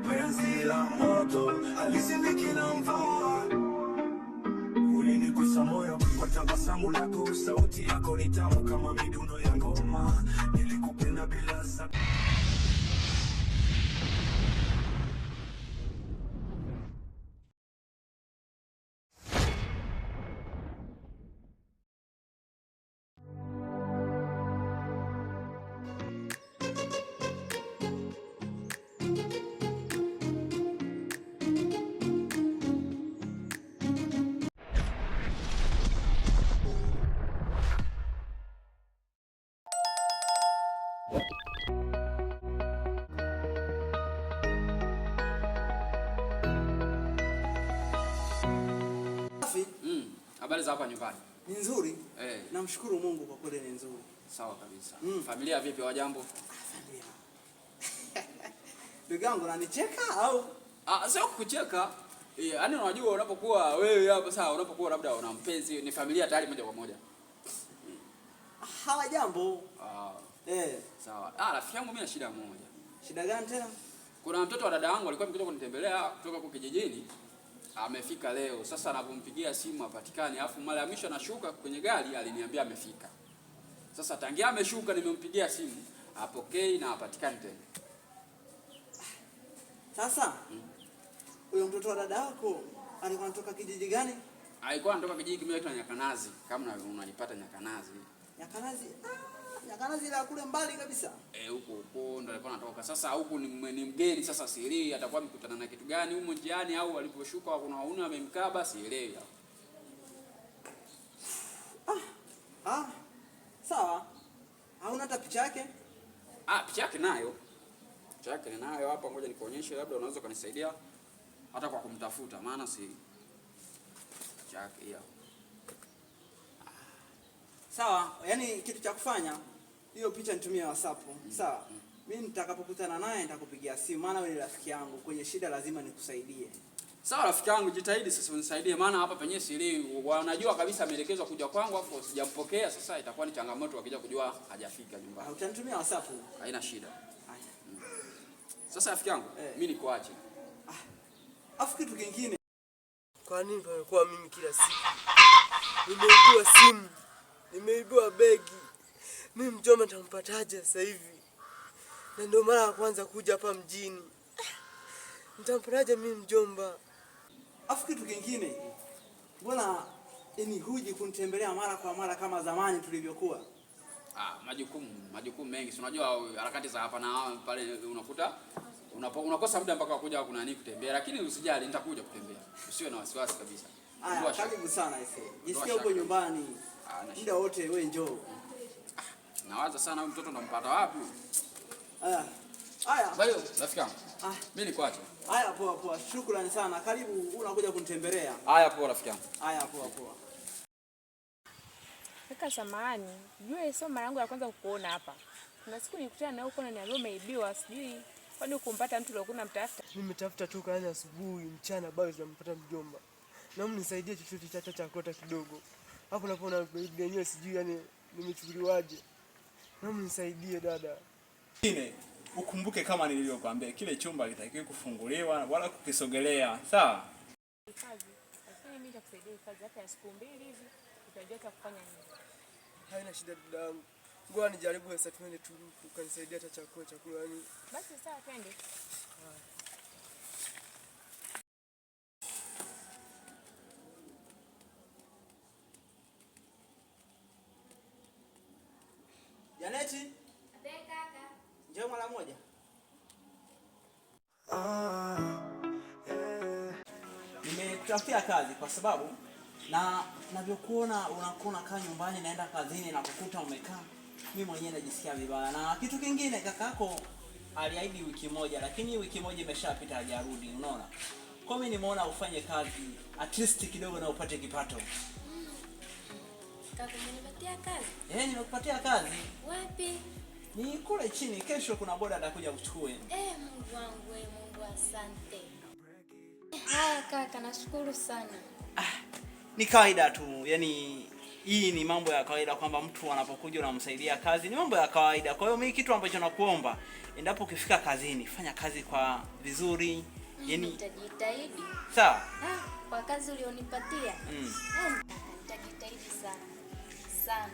penzi la moto alizindiki na mvua, ulinigusa moyo kwa tabasamu lako, sauti yako ni tamu kama midundo ya ngoma, nilikupenda bila sababu. Habari za hapa nyumbani? Ni nzuri. Namshukuru Mungu kwa kweli ni nzuri. Sawa kabisa. Familia vipi, wajambo? Familia. Ndugu yangu unanicheka au? Sio kukucheka. Yaani unajua unapokuwa wewe hapa sawa, unapokuwa labda una mpenzi, ni familia tayari moja kwa moja. Hawajambo. Sawa. Rafiki yangu mimi na shida moja. Shida gani tena? Kuna mtoto wa dada yangu alikuwa amekuja kunitembelea kutoka kwa kijijini. Amefika leo. Sasa anapompigia simu hapatikani. Alafu mara ya mwisho anashuka kwenye gari aliniambia amefika. Sasa tangia ameshuka nimempigia simu, hapokei na hapatikani tena. Sasa huyo mtoto wa dada yako alikuwa anatoka kijiji gani? Alikuwa anatoka kijiji kimoja Nyakanazi, kama unanipata Nyakanazi. Nyakanazi? Nyakanazi la kule mbali kabisa. Huko ndo alikuwa anatoka. Sasa huku ni mgeni, sasa sielewi atakuwa mkutana na kitu gani huko njiani au aliposhuka kuna wauni wamemkaba, sielewi. Sawa. Hauna hata picha yake? Picha yake nayo. Picha yake ninayo hapa, ngoja nikuonyeshe, labda unaweza kunisaidia hata kwa kumtafuta, maana si picha yake hiyo. Sawa, yani kitu cha kufanya hiyo picha nitumie WhatsApp. Sawa. Mimi nitakapokutana naye nitakupigia simu, maana wewe ni rafiki yangu, kwenye shida lazima nikusaidie. Sawa rafiki yangu, jitahidi sasa unisaidie, maana hapa penyewe siri wanajua kabisa ameelekezwa kuja kwangu, hapo sijampokea. Sasa itakuwa ni changamoto wakija kujua hajafika nyumbani. Utanitumia WhatsApp? Haina shida. Sasa rafiki yangu, mimi nikuache. Afu kitu kingine, kwa nini pamekuwa mimi kila siku nimeibiwa simu, nimeibiwa begi? Mimi mjomba nitampataje sasa hivi? Na ndio mara ya kwanza kuja hapa mjini. Nitampataje mimi mjomba? Afu kitu kingine, mbona huji kunitembelea mara kwa mara kama zamani tulivyokuwa? Majukumu mengi. Si unajua harakati za hapa na pale, unakuta unakosa muda mpaka kuja kuna nini kutembea, lakini usijali, nitakuja kutembea. Usiwe na wasiwasi kabisa. Karibu sana jisikie huko nyumbani. Muda wote wewe njoo. Nawaza sana huyu mtoto ndampata wapi? Haya. Bayo, rafiki yangu. Mimi nikuache. Haya, poa. Shukrani sana. Karibu unakuja kunitembelea. Haya, poa rafiki yangu. Haya, poa. Kaka samahani, jua sio mara yangu ya kwanza kukuona hapa. Kuna siku nilikutana na huko na niambia umeibiwa, sijui kwani ukumpata mtu aliyekuwa anamtafuta. Nimetafuta tu kaanza asubuhi, mchana bado sijampata mjomba. Naomba nisaidie chochote cha kota kidogo. Hapo napoona baby yenyewe sijui yani nimechukuliwaje. Naomba nisaidie dada. Ukumbuke kama nilivyokuambia, kile chumba kitakiwa kufunguliwa wala kukisogelea, sawa? Kazi. Lakini mimi nitakusaidia kazi hata ya siku 2 hivi. Utajua kufanya nini. Haina shida dadangu. Ngoja nijaribu sasa twende tu ukanisaidia hata chakula yani. Basi sawa, twende. Janeti? Kaka. Njoo mara moja. Nimetafutia kazi kwa sababu na navyokuona unakuwa kaa nyumbani, naenda kazini na kukuta umekaa, mimi mwenyewe najisikia vibaya. Na kitu kingine, kakako aliahidi wiki moja, lakini wiki moja imeshapita hajarudi, unaona? Kwa mimi nimeona ufanye kazi at least kidogo na upate kipato. Kaka, umenipatia kazi? Nimekupatia kazi. Wapi? Ni kule chini, kesho kuna boda atakuja kuchukue. Mungu wangu, Mungu asante. Haya kaka, nashukuru sana. Ni kawaida tu, yani hii ni mambo ya kawaida kwamba mtu anapokuja unamsaidia kazi, ni mambo ya kawaida. Kwa hiyo mimi kitu ambacho nakuomba, endapo ukifika kazini, fanya kazi kwa vizuri. Yaani nitajitahidi. Sawa? Kwa kazi ulionipatia. Nitajitahidi sana.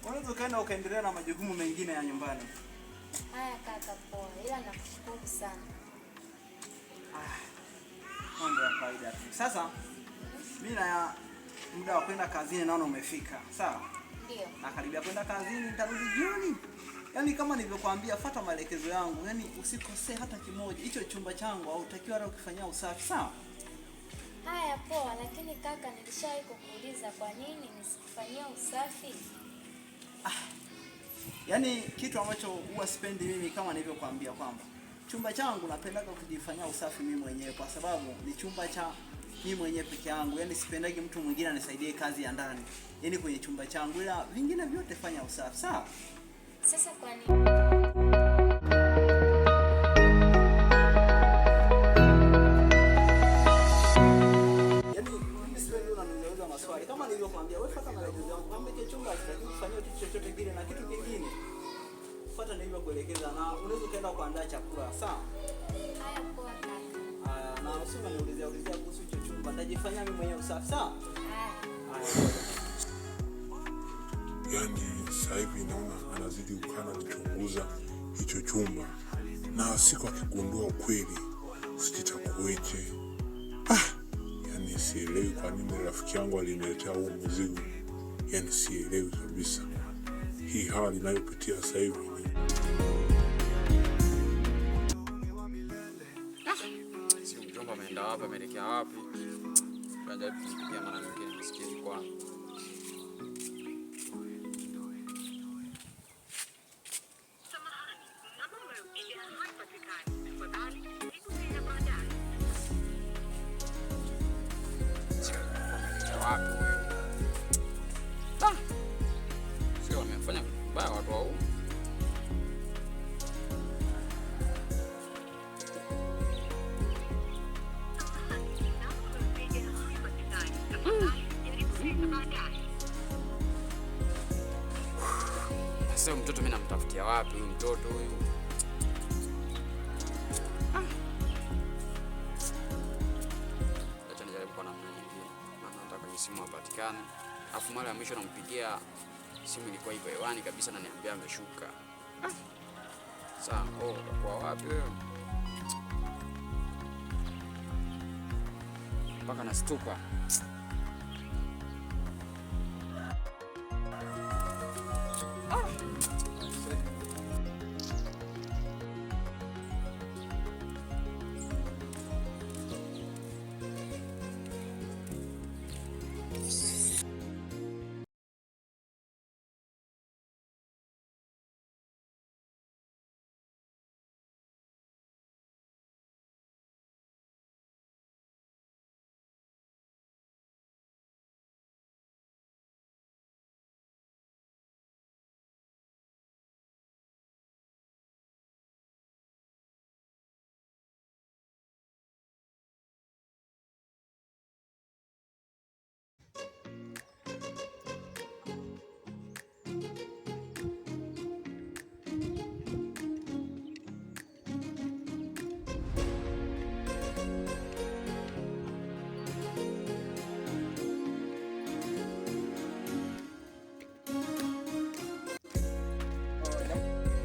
Unaweza kaenda ukaendelea na majukumu mengine ya nyumbani. Haya kaka, poa. Ila nakushukuru sana. Mambo ya kawaida tu. Sasa mimi na muda wa kwenda kazini naona umefika. Sawa? Ndio. Na karibia kwenda kazini, nitarudi jioni. Yaani kama nilivyokuambia, fuata maelekezo yangu. Yaani usikosee hata kimoja. Hicho chumba changu hautakiwi hata ukifanyia usafi, sawa? Haya poa, lakini kaka, nilishawahi kukuuliza kwa nini nisikufanyia usafi? Yaani kitu ambacho huwa sipendi mimi, kama nilivyokuambia kwamba chumba changu napendaga kujifanyia usafi mimi mwenyewe, kwa sababu ni chumba cha mimi mwenyewe peke yangu. Yaani sipendagi mtu mwingine anisaidie kazi ya ndani. Yaani kwenye chumba changu, ila vingine vyote fanya usafi, sawa? Sasa kwa nini? Yaani mimi sipendi unaniuliza maswali. Kama nilivyokuambia, wewe fuata maelekezo yangu. Kama kile chumba hakitaki kufanyia kitu chochote kile, na kitu kingine fuata nilivyokuelekeza, na unaweza kaenda kuandaa chakula, sawa? Haya poa kaka. Na usema niulizia kuhusu hicho chumba. Nitajifanyia mimi mwenyewe usafi, sawa? Yaani sasa hivi naona anazidi ukana nichunguza hicho chumba, na siku akigundua ukweli sikitakueje. Yaani sielewi kwa nini rafiki yangu aliniletea huo mzigo. Yaani sielewi kabisa hii hali ninayopitia sasa hivi. Sio mjomba ameenda wapi, ameelekea wapi? Tunajaribu kumpigia mara nyingine nisikie kwa. Sio wamefanya vibaya watu wao. Sasa mtoto mimi namtafutia wapi huyu mtoto huyu? Acha nijaribu kwa namna nyingine. Maana nataka kwenye simu apatikane. Alafu mara ya mwisho nampigia simu ilikuwa iko hewani kabisa na niambia ameshuka. Sasa kwa wapi wewe? Mpaka nastuka.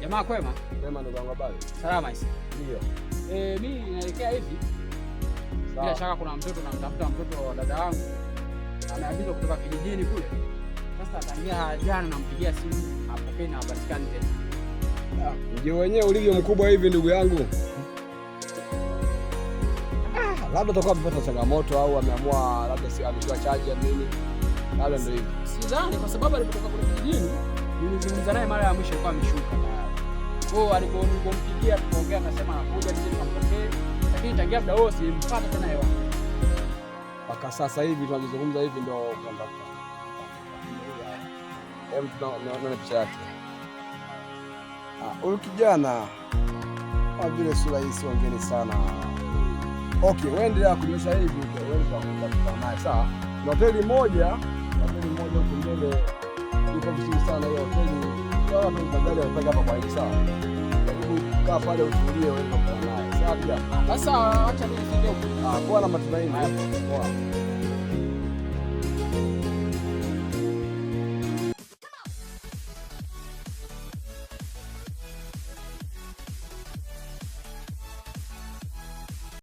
Jamaa kwema? Kwema ndugu yangu, habari? Salama hizi. Ndio. Mimi naelekea hivi. Bila shaka kuna mtoto namtafuta, mtoto wa dada yangu. Ameagizwa kutoka kijijini kule. Sasa tangia jana nampigia simu, hapokei na hapatikani tena. Mji wenyewe ulivyo mkubwa hivi ndugu yangu. Labda atakuwa amepata changamoto au ameamua labda si ameshua chaji ya nini. Labda ndio hivi. Sidhani, kwa sababu alipotoka kule kijijini nilizungumza naye mara ya mwisho alikuwa ameshuka. Kwa alipompigia tukaongea, akasema anakuja nije tukampokee, lakini tangia muda huo simpata tena hewani. Mpaka sasa hivi tunazungumza hivi ndio kwamba tunaona picha yake. Huyu kijana kwa vile sura hii si ngeni sana. Okay, wewe endelea kunyosha hivi, wewe utakuwa naye sawa. Na hoteli moja Mbele iko vizuri sana hiyo hoteli. Watu magari wanapaka hapa kwa sawa. Hebu kaa pale utulie wewe kukutana naye. Sawa pia. Sasa acha mimi nifike huko. Poa na matumaini. Poa.